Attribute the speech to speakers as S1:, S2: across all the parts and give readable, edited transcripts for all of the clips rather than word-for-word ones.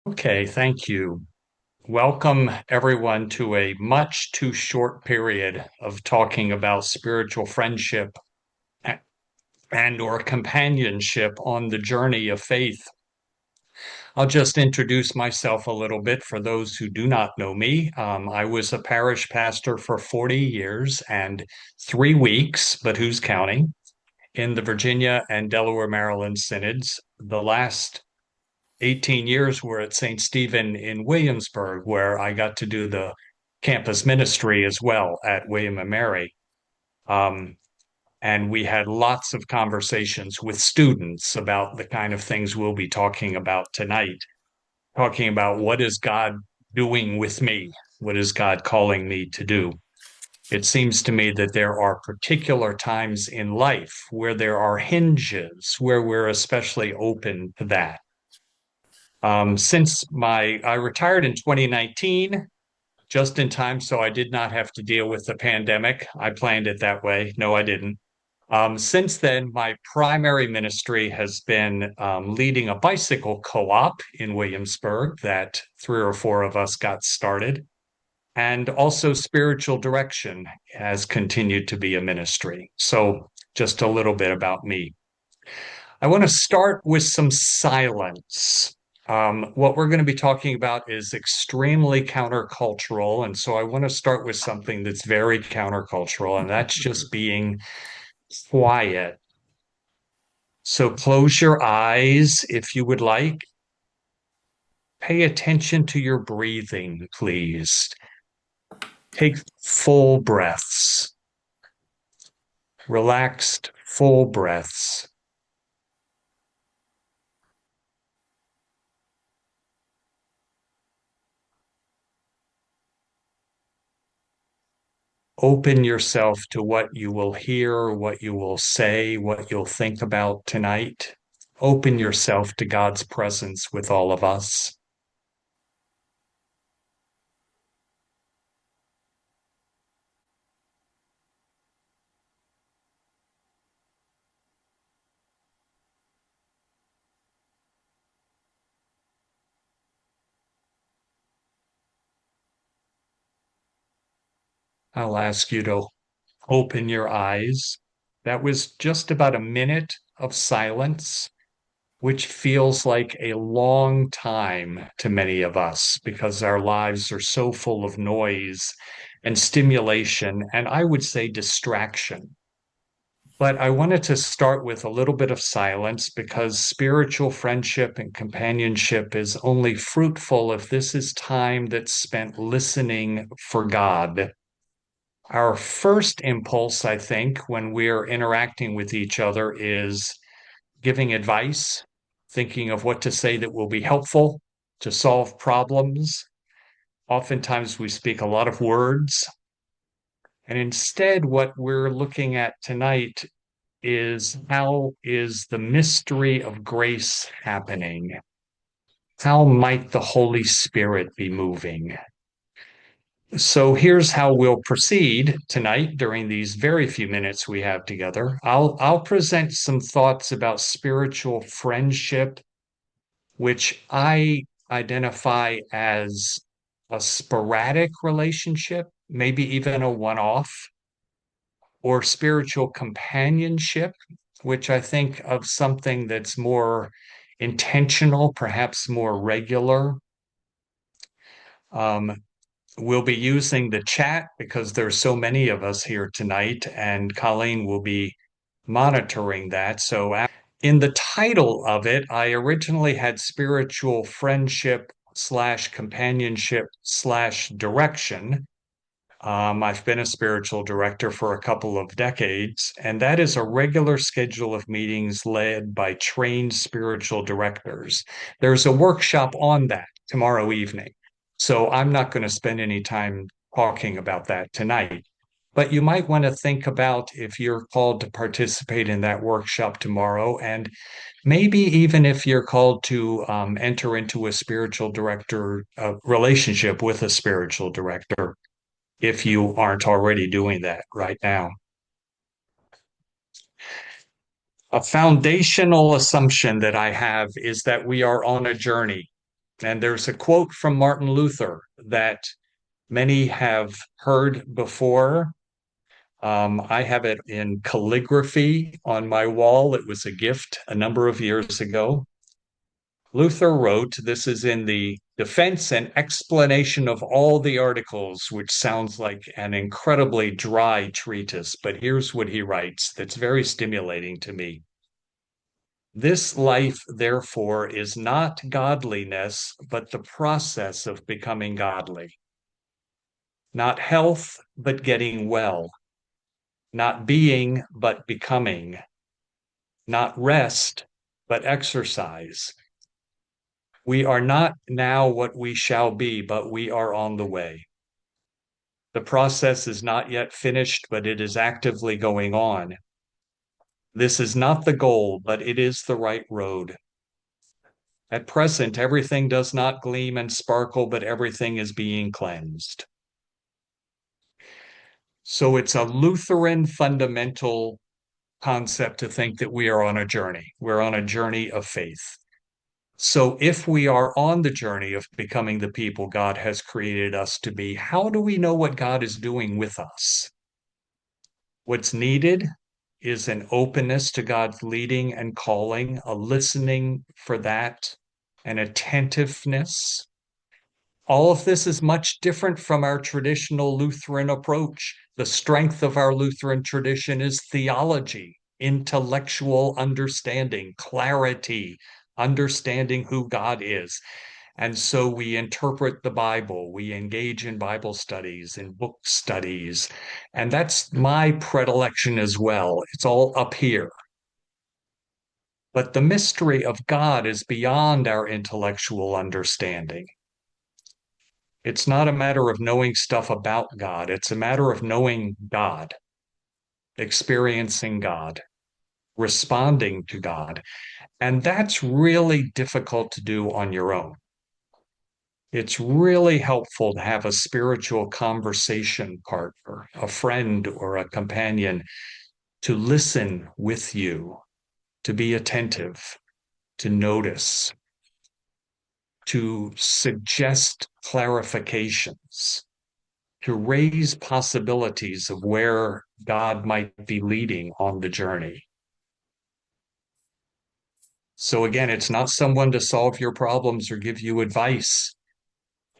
S1: Okay, thank you. Welcome everyone to a much too short period of talking about spiritual friendship and or companionship on the journey of faith. I'll just introduce myself a little bit for those who do not know me. I was a parish pastor for 40 years and 3 weeks, but who's counting, in the Virginia and Delaware, Maryland synods. The last 18 years were at St. Stephen in Williamsburg, where I got to do the campus ministry as well at William and Mary. Um, and we had lots of conversations with students about the kind of things we'll be talking about tonight, talking about what is God doing with me? What is God calling me to do? It seems to me that there are particular times in life where there are hinges where we're especially open to that. I retired in 2019, just in time, so I did not have to deal with the pandemic. I planned it that way. No, I didn't. Since then, my primary ministry has been leading a bicycle co-op in Williamsburg that three or four of us got started. And also spiritual direction has continued to be a ministry. So just a little bit about me. I want to start with some silence. What we're going to be talking about is extremely countercultural. And so I want to start with something that's very countercultural, and that's just being quiet. So close your eyes if you would like. Pay attention to your breathing, please. Take full breaths, relaxed, full breaths. Open yourself to what you will hear, what you will say, what you'll think about tonight. Open yourself to God's presence with all of us. I'll ask you to open your eyes. That was just about a minute of silence, which feels like a long time to many of us because our lives are so full of noise and stimulation, and I would say distraction. But I wanted to start with a little bit of silence because spiritual friendship and companionship is only fruitful if this is time that's spent listening for God. Our first impulse, I think, when we're interacting with each other is giving advice, thinking of what to say that will be helpful to solve problems. Oftentimes we speak a lot of words. And instead, what we're looking at tonight is how is the mystery of grace happening? How might the Holy Spirit be moving? So here's how we'll proceed tonight during these very few minutes we have together. I'll present some thoughts about spiritual friendship, which I identify as a sporadic relationship, maybe even a one-off, or spiritual companionship, which I think of something that's more intentional, perhaps more regular. Um, we'll be using the chat because there's so many of us here tonight, and Colleen will be monitoring that. So, in the title of it, I originally had spiritual friendship slash companionship slash direction. I've been a spiritual director for a couple of decades, and that is a regular schedule of meetings led by trained spiritual directors. There's a workshop on that tomorrow evening. So I'm not going to spend any time talking about that tonight. But you might want to think about if you're called to participate in that workshop tomorrow, and maybe even if you're called to enter into a spiritual director relationship with a spiritual director if you aren't already doing that right now. A foundational assumption that I have is that we are on a journey. And there's a quote from Martin Luther that many have heard before. I have it in calligraphy on my wall. It was a gift a number of years ago. Luther wrote, this is in the defense and explanation of all the articles, which sounds like an incredibly dry treatise, but here's what he writes that's very stimulating to me. This life, therefore, is not godliness, but the process of becoming godly. Not health, but getting well. Not being, but becoming. Not rest, but exercise. We are not now what we shall be, but we are on the way. The process is not yet finished, but it is actively going on. This is not the goal, but it is the right road. At present, everything does not gleam and sparkle, but everything is being cleansed. So it's a Lutheran fundamental concept to think that we are on a journey. We're on a journey of faith. So if we are on the journey of becoming the people God has created us to be, how do we know what God is doing with us? What's needed is an openness to God's leading and calling, a listening for that, an attentiveness. All of this is much different from our traditional Lutheran approach. The strength of our Lutheran tradition is theology, intellectual understanding, clarity, understanding who God is. And so we interpret the Bible, we engage in Bible studies, in book studies. And that's my predilection as well. It's all up here. But the mystery of God is beyond our intellectual understanding. It's not a matter of knowing stuff about God. It's a matter of knowing God, experiencing God, responding to God. And that's really difficult to do on your own. It's really helpful to have a spiritual conversation partner, a friend or a companion to listen with you, to be attentive, to notice, to suggest clarifications, to raise possibilities of where God might be leading on the journey. So again, it's not someone to solve your problems or give you advice.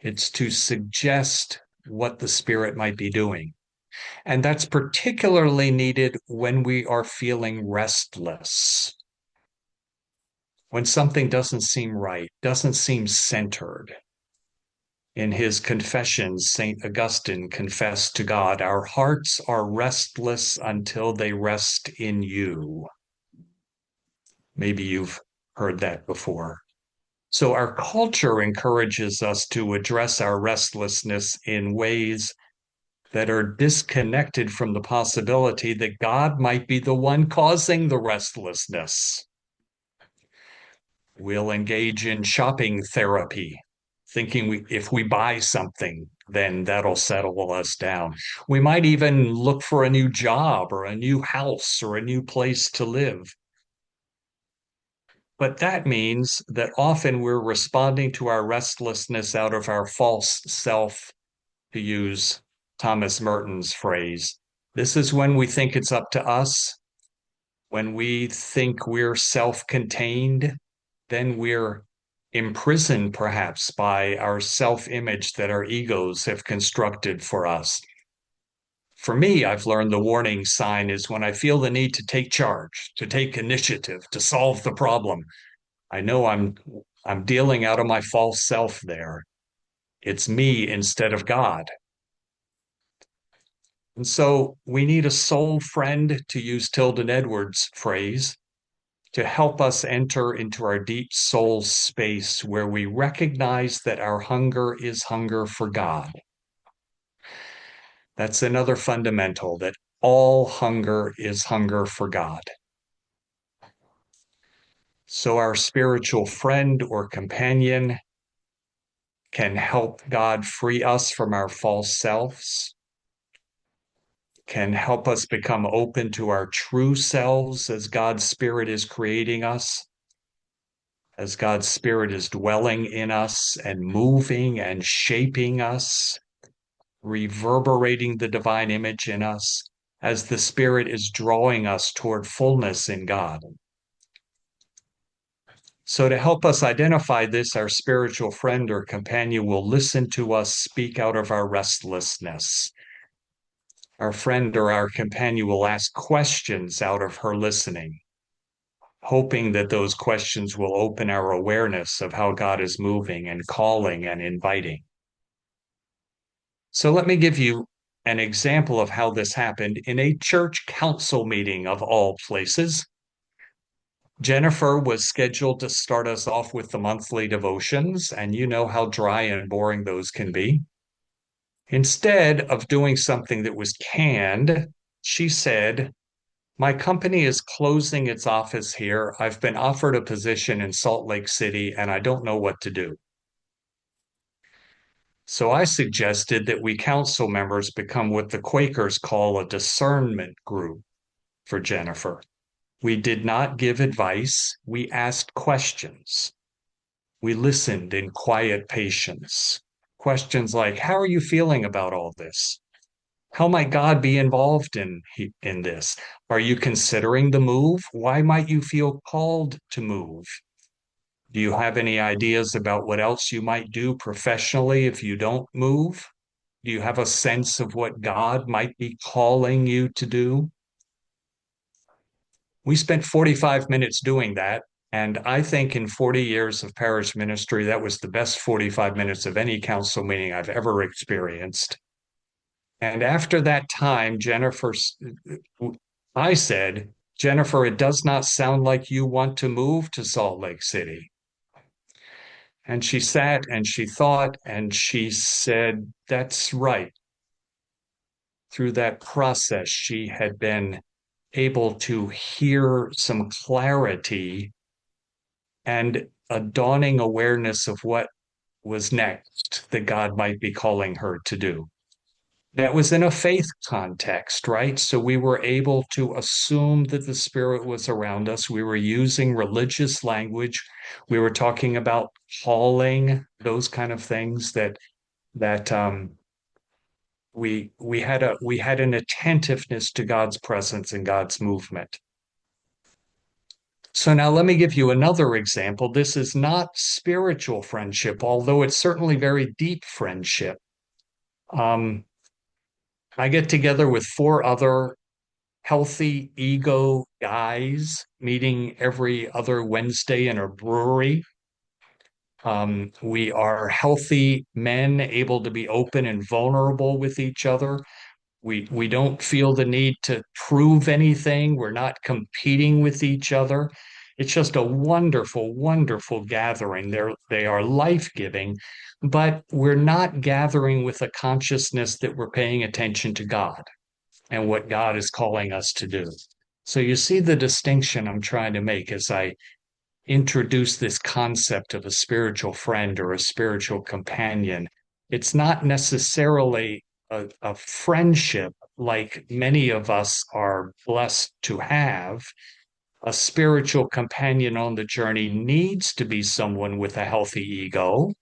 S1: It's to suggest what the Spirit might be doing. And that's particularly needed when we are feeling restless, when something doesn't seem right, doesn't seem centered. In his Confessions, St. Augustine confessed to God, "Our hearts are restless until they rest in you." Maybe you've heard that before. So our culture encourages us to address our restlessness in ways that are disconnected from the possibility that God might be the one causing the restlessness. We'll engage in shopping therapy, thinking if we buy something, then that'll settle us down. We might even look for a new job or a new house or a new place to live. But that means that often we're responding to our restlessness out of our false self, to use Thomas Merton's phrase. This is when we think it's up to us, when we think we're self-contained, then we're imprisoned perhaps by our self-image that our egos have constructed for us. For me, I've learned the warning sign is when I feel the need to take charge, to take initiative, to solve the problem. I know I'm dealing out of my false self there. It's me instead of God. And so we need a soul friend, to use Tilden Edwards' phrase, to help us enter into our deep soul space where we recognize that our hunger is hunger for God. That's another fundamental, that all hunger is hunger for God. So our spiritual friend or companion can help God free us from our false selves, can help us become open to our true selves as God's Spirit is creating us. as God's Spirit is dwelling in us and moving and shaping us, reverberating the divine image in us, as the Spirit is drawing us toward fullness in God. So, to help us identify this, our spiritual friend or companion will listen to us speak out of our restlessness. Our friend or our companion will ask questions out of her listening, hoping that those questions will open our awareness of how God is moving and calling and inviting. So, let me give you an example of how this happened in a church council meeting of all places. Jennifer was scheduled to start us off with the monthly devotions, and you know how dry and boring those can be. Instead of doing something that was canned, she said, "My company is closing its office here. I've been offered a position in Salt Lake City, and I don't know what to do." So I suggested that we council members become what the Quakers call a discernment group for Jennifer. We did not give advice. We asked questions. We listened in quiet patience. Questions like, how are you feeling about all this? How might God be involved in this? Are you considering the move? Why might you feel called to move? Do you have any ideas about what else you might do professionally if you don't move? Do you have a sense of what God might be calling you to do? We spent 45 minutes doing that. And I think in 40 years of parish ministry, that was the best 45 minutes of any council meeting I've ever experienced. And after that time, I said, Jennifer, it does not sound like you want to move to Salt Lake City. And she sat and she thought and she said, that's right. Through that process, she had been able to hear some clarity and a dawning awareness of what was next that God might be calling her to do. That was in a faith context, right? So we were able to assume that the Spirit was around us. We were using religious language. We were talking about calling, those kind of things that we had an attentiveness to God's presence and God's movement. So now let me give you another example. This is not spiritual friendship, although it's certainly very deep friendship. Um, I get together with four other healthy ego guys meeting every other Wednesday in a brewery. We are healthy men able to be open and vulnerable with each other. We don't feel the need to prove anything. We're not competing with each other. It's just a wonderful, wonderful gathering. They are life-giving, but we're not gathering with a consciousness that we're paying attention to God and what God is calling us to do. So you see the distinction I'm trying to make as I introduce this concept of a spiritual friend or a spiritual companion. It's not necessarily a friendship like many of us are blessed to have. A spiritual companion on the journey needs to be someone with a healthy ego,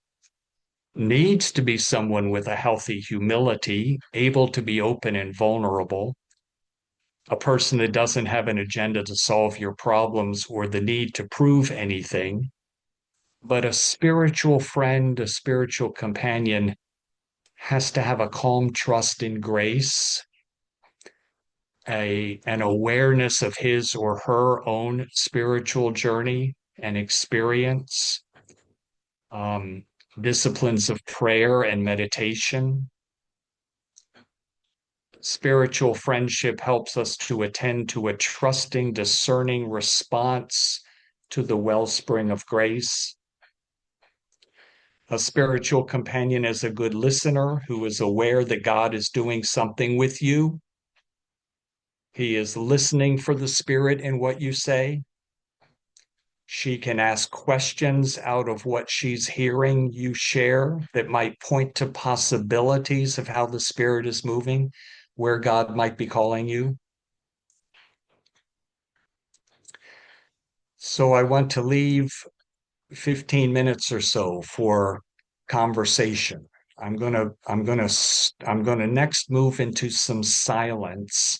S1: needs to be someone with a healthy humility, able to be open and vulnerable, a person that doesn't have an agenda to solve your problems or the need to prove anything. But a spiritual friend, a spiritual companion has to have a calm trust in grace, an awareness of his or her own spiritual journey and experience, um, disciplines of prayer and meditation. Spiritual friendship helps us to attend to a trusting, discerning response to the wellspring of grace. A spiritual companion is a good listener who is aware that God is doing something with you. He is listening for the Spirit in what you say. She can ask questions out of what she's hearing you share that might point to possibilities of how the Spirit is moving, where God might be calling you. So I want to leave 15 minutes or so for conversation. I'm gonna next move into some silence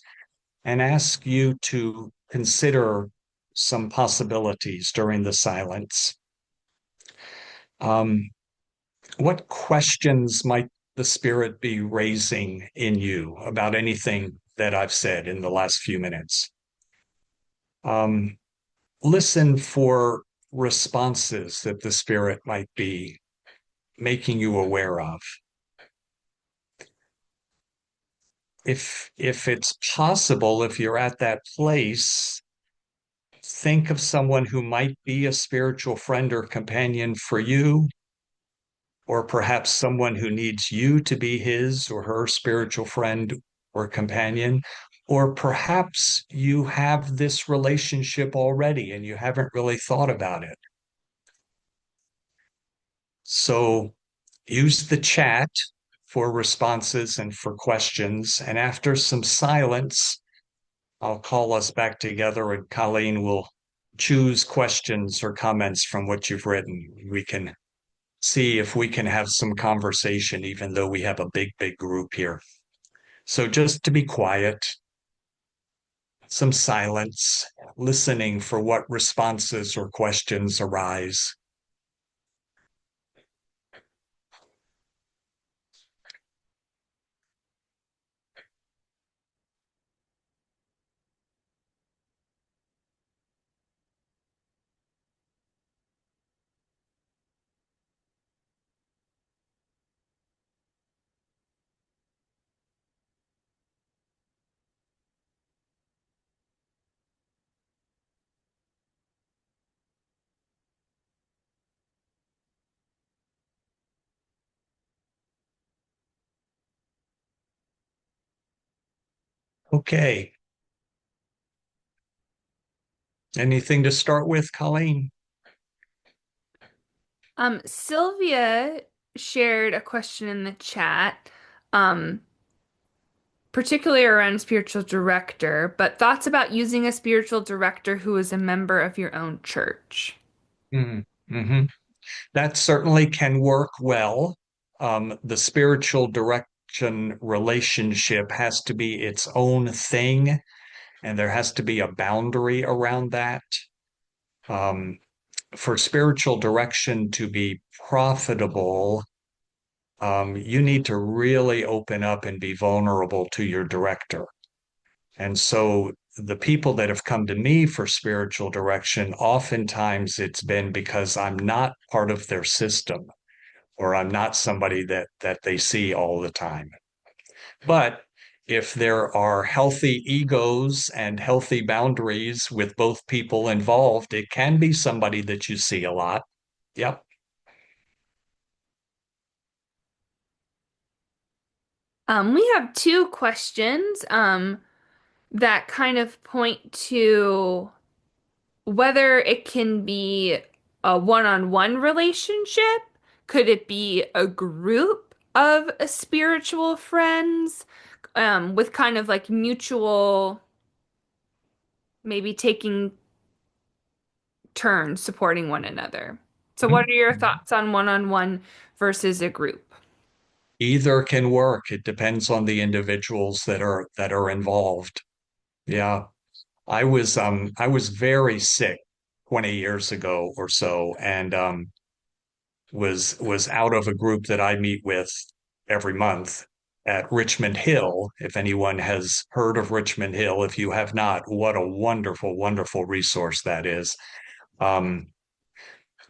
S1: and ask you to consider some possibilities during the silence. Um, what questions might the Spirit be raising in you about anything that I've said in the last few minutes? Um, listen for responses that the Spirit might be making you aware of. If it's possible, if you're at that place, think of someone who might be a spiritual friend or companion for you, or perhaps someone who needs you to be his or her spiritual friend or companion. Or perhaps you have this relationship already and you haven't really thought about it. So use the chat for responses and for questions. And after some silence, I'll call us back together and Colleen will choose questions or comments from what you've written. We can see if we can have some conversation, even though we have a big, big group here. So just to be quiet, some silence, listening for what responses or questions arise. Okay. Anything to start with, Colleen?
S2: Sylvia shared a question in the chat, um, particularly around spiritual director, but thoughts about using a spiritual director who is a member of your own church.
S1: Mm-hmm. That certainly can work well. The spiritual direction relationship has to be its own thing, and there has to be a boundary around that. Um, for spiritual direction to be profitable, you need to really open up and be vulnerable to your director. And so the people that have come to me for spiritual direction, oftentimes it's been because I'm not part of their system or I'm not somebody that they see all the time. But if there are healthy egos and healthy boundaries with both people involved, it can be somebody that you see a lot. Yep.
S2: We have two questions that kind of point to whether it can be a one-on-one relationship. Could it be a group of spiritual friends with kind of like mutual, maybe taking turns supporting one another? So, what
S1: Mhm.
S2: are your thoughts on one-on-one versus a group?
S1: Either can work. It depends on the individuals that are involved. Yeah. I was very sick 20 years ago or so and was out of a group that I meet with every month at Richmond Hill. If anyone has heard of Richmond Hill, if you have not, what a wonderful, wonderful resource that is. Um,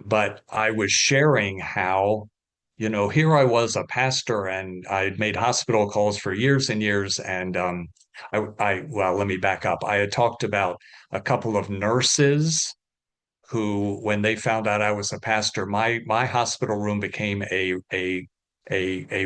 S1: but I was sharing how, here I was a pastor and I'd made hospital calls for years and years. And well, let me back up. I had talked about a couple of nurses who, when they found out I was a pastor, my hospital room became a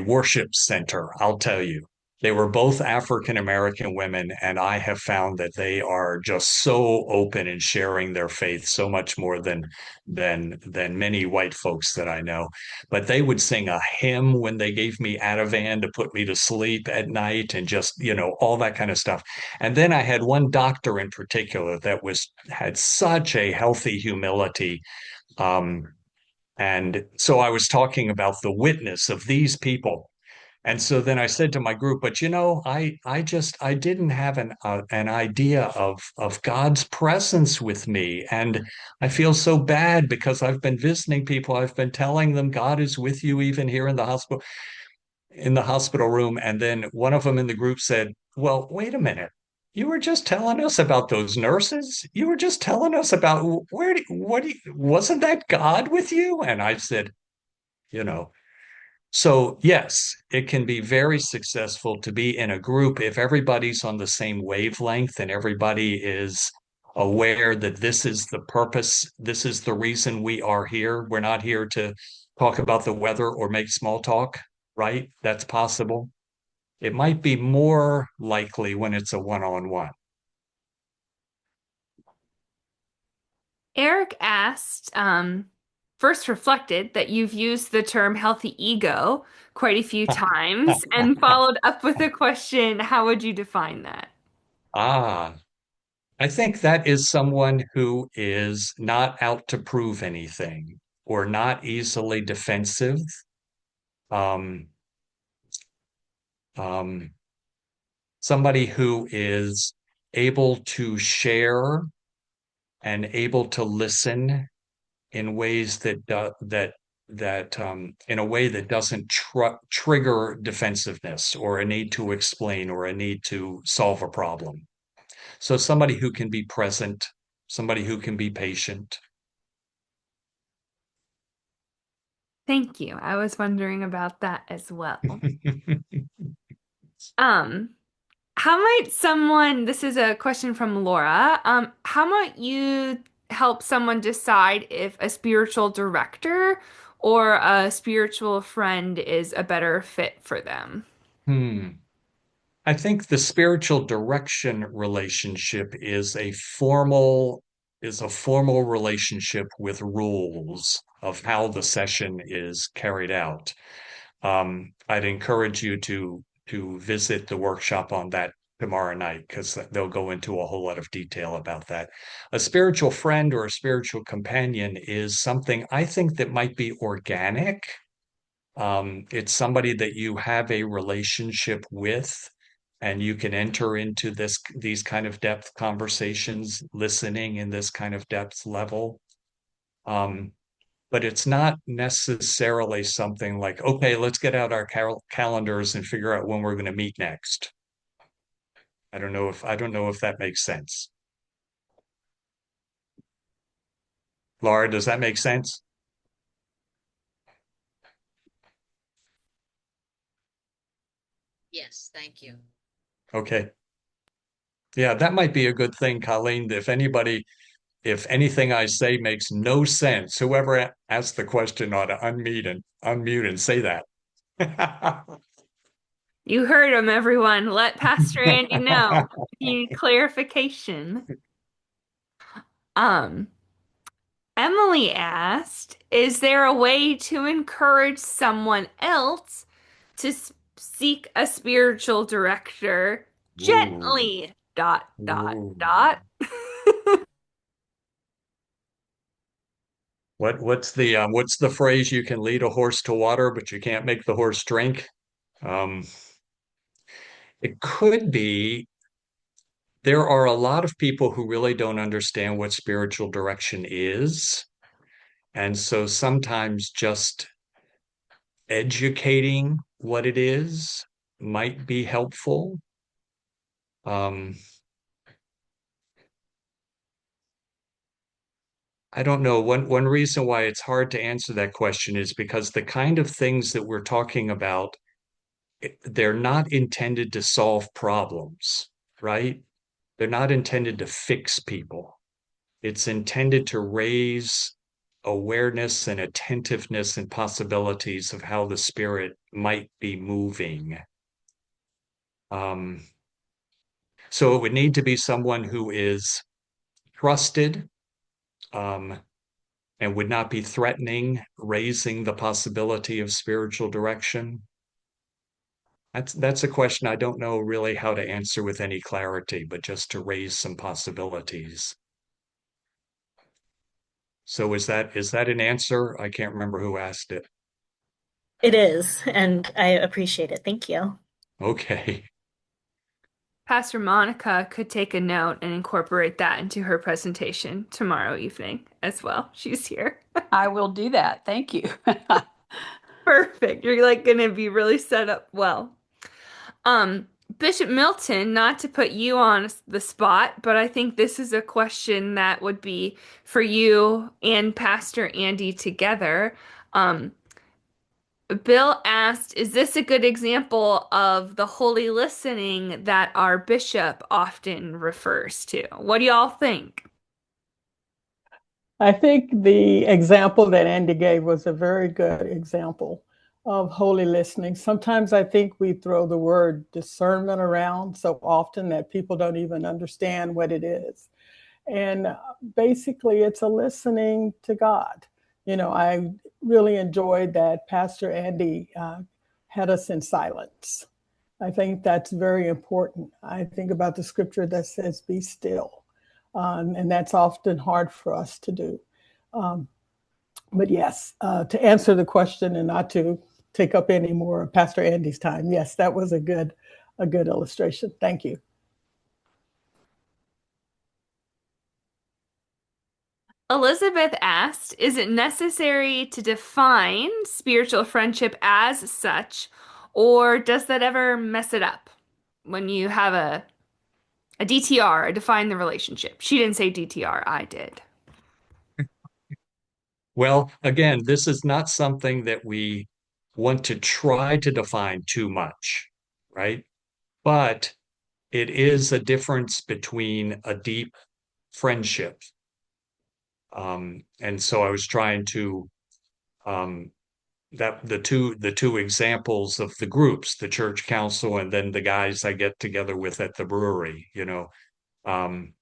S1: worship center. I'll tell you, they were both African American women, and I have found that they are just so open in sharing their faith, so much more than many white folks that I know. But they would sing a hymn when they gave me Ativan to put me to sleep at night, and just all that kind of stuff. And then I had one doctor in particular that was had such a healthy humility. And so I was talking about the witness of these people. And so then I said to my group, but I didn't have an idea of God's presence with me. And I feel so bad because I've been visiting people. I've been telling them God is with you even here in the hospital room. And then one of them in the group said, well, wait a minute. You were just telling us about those nurses. You were just telling us about wasn't that God with you? And I said, you know, so yes, it can be very successful to be in a group if everybody's on the same wavelength and everybody is aware that this is the purpose, this is the reason we are here. We're not here to talk about the weather or make small talk, right? That's possible. It might be more likely when it's a one-on-one.
S2: Eric asked, first reflected that you've used the term healthy ego quite a few times and followed up with a question, how would you define that?
S1: Ah, I think that is someone who is not out to prove anything or not easily defensive. Um, um, Somebody who is able to share and able to listen in ways that in a way that doesn't trigger defensiveness or a need to explain or a need to solve a problem. So somebody who can be present, somebody who can be patient.
S2: Thank you. I was wondering about that as well. Um, how might someone, this is a question from Laura, how might you help someone decide if a spiritual director or a spiritual friend is a better fit for them?
S1: Hmm. I think the spiritual direction relationship is a formal relationship with rules of how the session is carried out. I'd encourage you to visit the workshop on that tomorrow night because they'll go into a whole lot of detail about that. A spiritual friend or a spiritual companion is something I think that might be organic. It's somebody that you have a relationship with, and you can enter into these kind of depth conversations, listening in this kind of depth level. Um, but it's not necessarily something like, okay, let's get out our calendars and figure out when we're going to meet next. I don't know if that makes sense. Laura, does that make sense?
S3: Yes, thank you.
S1: Okay. Yeah, that might be a good thing, Colleen. If anything I say makes no sense, whoever asked the question ought to unmute and say that.
S2: You heard him, everyone. Let Pastor Andy know if you need clarification. Um, Emily asked, is there a way to encourage someone else to seek a spiritual director
S1: Ooh,
S2: gently? Dot, dot,
S1: ooh.
S2: dot.
S1: What's the phrase? You can lead a horse to water, but you can't make the horse drink. Um, it could be there are a lot of people who really don't understand what spiritual direction is. And so sometimes just educating what it is might be helpful. Um, I don't know. One reason why it's hard to answer that question is because the kind of things that we're talking about, they're not intended to solve problems, right? They're not intended to fix people. It's intended to raise awareness and attentiveness and possibilities of how the spirit might be moving. Um, so it would need to be someone who is trusted, um, and would not be threatening, raising the possibility of spiritual direction. That's a question I don't know really how to answer with any clarity, but just to raise some possibilities. So is that an answer? I can't remember who asked it.
S3: It is, and I appreciate it. Thank you.
S1: Okay.
S2: Pastor Monica could take a note and incorporate that into her presentation tomorrow evening as well. She's here.
S4: I will do that. Thank you.
S2: Perfect. You're like gonna be really set up well. Um, Bishop Milton, not to put you on the spot, but I think this is a question that would be for you and Pastor Andy together. Um, Bill asked, is this a good example of the holy listening that our bishop often refers to? What do y'all think?
S5: I think the example that Andy gave was a very good example of holy listening. Sometimes I think we throw the word discernment around so often that people don't even understand what it is. And basically, it's a listening to God. I really enjoyed that Pastor Andy had us in silence. I think that's very important. I think about the scripture that says, be still. And that's often hard for us to do. Um, but yes, to answer the question and not to take up any more of Pastor Andy's time, yes, that was a good illustration. Thank you.
S2: Elizabeth asked, is it necessary to define spiritual friendship as such, or does that ever mess it up when you have a DTR, a define the relationship? She didn't say DTR, I did.
S1: Well, again, this is not something that we want to try to define too much, right? But it is a difference between a deep friendship. And so I was trying to um, that the two examples of the groups, the church council, and then the guys I get together with at the brewery, um,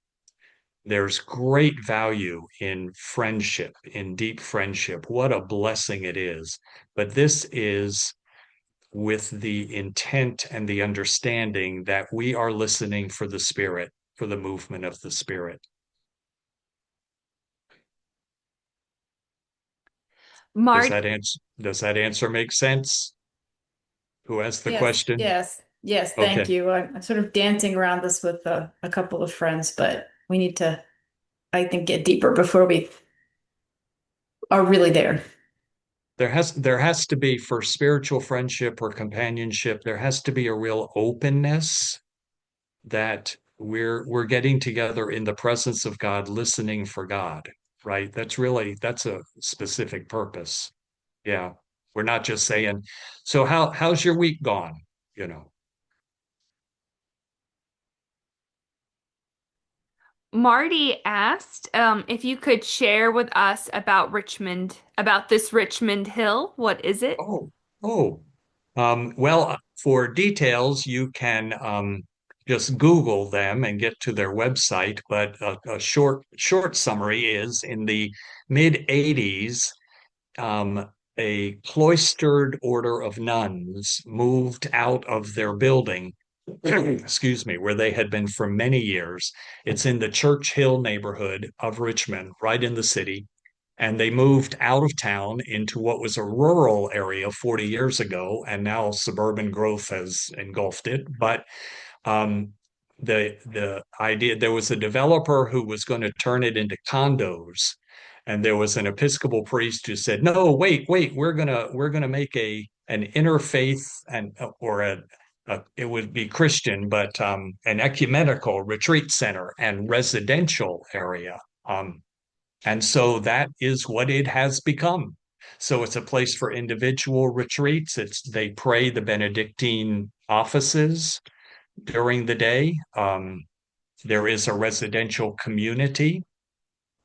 S1: there's great value in friendship, in deep friendship. What a blessing it is. But this is with the intent and the understanding that we are listening for the Spirit, for the movement of the Spirit. Does
S2: Marty,
S1: that answer make sense? Who asked the
S4: Yes,
S1: question?
S4: yes, yes. Thank
S1: Okay.
S4: you. I'm sort of dancing around this with a couple of friends, but we need to, I think, get deeper before we are really there.
S1: There has to be, for spiritual friendship or companionship, there has to be a real openness that we're getting together in the presence of God, listening for God, right? That's a specific purpose. Yeah. We're not just saying, so how's your week gone? You know.
S2: Marty asked if you could share with us about Richmond, about this Richmond Hill. What is it?
S1: Oh, oh. Well, for details, you can just Google them and get to their website. But a short summary is in the mid 80s, a cloistered order of nuns moved out of their building, excuse me, where they had been for many years. It's in the Church Hill neighborhood of Richmond, right in the city. And they moved out of town into what was a rural area 40 years ago, and now suburban growth has engulfed it. But um, the idea, there was a developer who was going to turn it into condos, and there was an Episcopal priest who said, "No, wait, we're gonna make an interfaith and or it would be Christian, but an ecumenical retreat center and residential area." And so that is what it has become. So it's a place for individual retreats. They pray the Benedictine offices during the day. There is a residential community.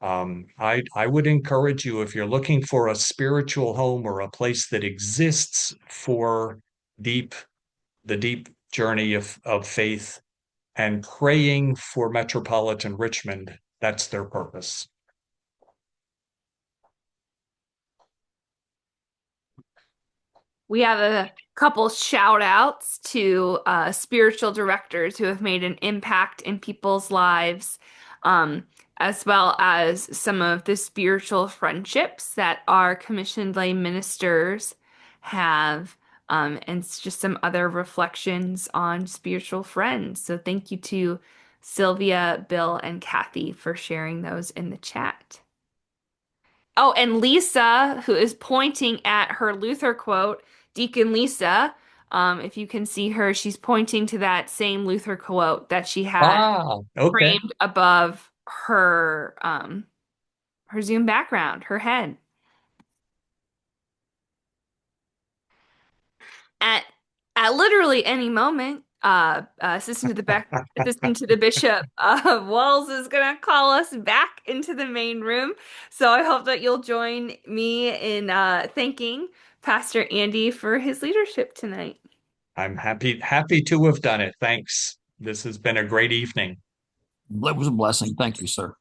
S1: I would encourage you, if you're looking for a spiritual home or a place that exists for deep the deep journey of faith and praying for metropolitan Richmond, that's their purpose.
S2: We have a couple shout outs to spiritual directors who have made an impact in people's lives. Um, as well as some of the spiritual friendships that our commissioned lay ministers have, and just some other reflections on spiritual friends. So thank you to Sylvia, Bill, and Kathy for sharing those in the chat. Oh, and Lisa, who is pointing at her Luther quote, Deacon Lisa, if you can see her, she's pointing to that same Luther quote that she had
S1: Ah, okay.
S2: framed above her Zoom background, her head. At literally any moment, assistant to the bishop, Wells is gonna call us back into the main room. So I hope that you'll join me in thanking Pastor Andy for his leadership tonight.
S1: I'm happy to have done it. Thanks. This has been a great evening.
S6: It was a blessing. Thank you, sir.